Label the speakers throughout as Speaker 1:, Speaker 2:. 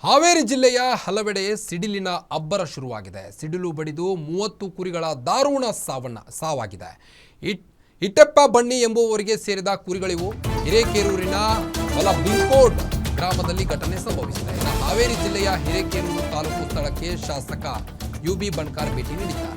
Speaker 1: ಹಾವೇರಿ ಜಿಲ್ಲೆಯ ಹಲವೆಡೆ ಸಿಡಿಲಿನ ಅಬ್ಬರ ಶುರುವಾಗಿದೆ. ಸಿಡಿಲು ಬಡಿದು 30 ಕುರಿಗಳ ದಾರುಣ ಸಾವಾಗಿದೆ. ಇಟ್ಟೆಪ್ಪ ಬನ್ನಿ ಎಂಬುವವರಿಗೆ ಸೇರಿದ ಕುರಿಗಳಿವು. ಹಿರೇಕೆರೂರಿನ ಹೊಲಬಿಂಕೋಡ್ ಗ್ರಾಮದಲ್ಲಿ ಘಟನೆ ಸಂಭವಿಸಿದೆ. ಹಾವೇರಿ ಜಿಲ್ಲೆಯ ಹಿರೇಕೆರೂರು ತಾಲೂಕು ಸ್ಥಳಕ್ಕೆ ಶಾಸಕ ಯುಬಿ ಬಣಕಾರ್ ಭೇಟಿ ನೀಡಿದ್ದಾರೆ.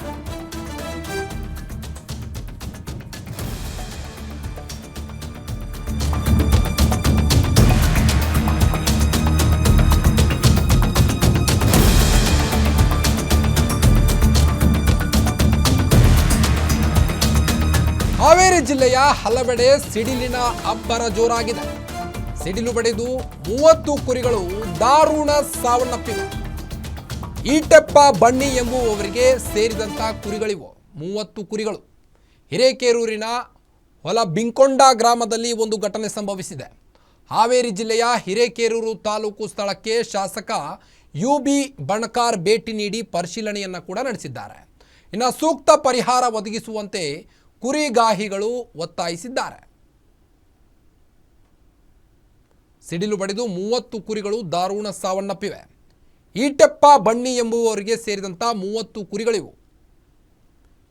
Speaker 1: ಹಾವೇರಿ ಜಿಲ್ಲೆಯ ಹಲವೆಡೆ ಸಿಡಿಲಿನ ಅಬ್ಬರ ಜೋರಾಗಿದೆ. ಸಿಡಿಲು ಬಡಿದು 30 ಕುರಿಗಳು ದಾರುಣ ಸಾವನ್ನಪ್ಪಿವೆ. ಈಟೆಪ್ಪ ಬನ್ನಿ ಎಂಬುವವರಿಗೆ ಸೇರಿದಂಥ ಕುರಿಗಳಿವು. 30 ಕುರಿಗಳು. ಹಿರೇಕೆರೂರಿನ ಹೊಲಬಿಂಕೊಂಡ ಗ್ರಾಮದಲ್ಲಿ ಒಂದು ಘಟನೆ ಸಂಭವಿಸಿದೆ. ಹಾವೇರಿ ಜಿಲ್ಲೆಯ ಹಿರೇಕೆರೂರು ತಾಲೂಕು ಸ್ಥಳಕ್ಕೆ ಶಾಸಕ ಯುಬಿ ಬಣಕಾರ್ ಭೇಟಿ ನೀಡಿ ಪರಿಶೀಲನೆಯನ್ನು ಕೂಡ ನಡೆಸಿದ್ದಾರೆ. ಇನ್ನು ಸೂಕ್ತ ಪರಿಹಾರ ಒದಗಿಸುವಂತೆ ಕುರಿಗಾಹಿಗಳು ಒತ್ತಾಯಿಸಿದ್ದಾರೆ. ಸಿಡಿಲು ಬಡಿದು 30 ಕುರಿಗಳು ದಾರುಣ ಸಾವನ್ನಪ್ಪಿವೆ. ಈಟೆಪ್ಪ ಬನ್ನಿ ಎಂಬುವವರಿಗೆ ಸೇರಿದಂಥ 30 ಕುರಿಗಳಿವು.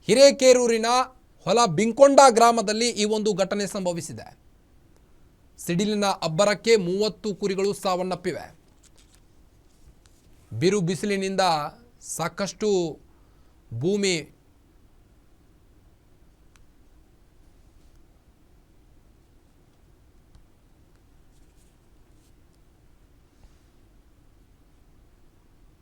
Speaker 1: ಹಿರೇಕೆರೂರಿನ ಹೊಲಬಿಂಕೊಂಡ ಗ್ರಾಮದಲ್ಲಿ ಈ ಒಂದು ಘಟನೆ ಸಂಭವಿಸಿದೆ. ಸಿಡಿಲಿನ ಅಬ್ಬರಕ್ಕೆ 30 ಕುರಿಗಳು ಸಾವನ್ನಪ್ಪಿವೆ. ಬಿರು ಬಿಸಿಲಿನಿಂದ ಸಾಕಷ್ಟು ಭೂಮಿ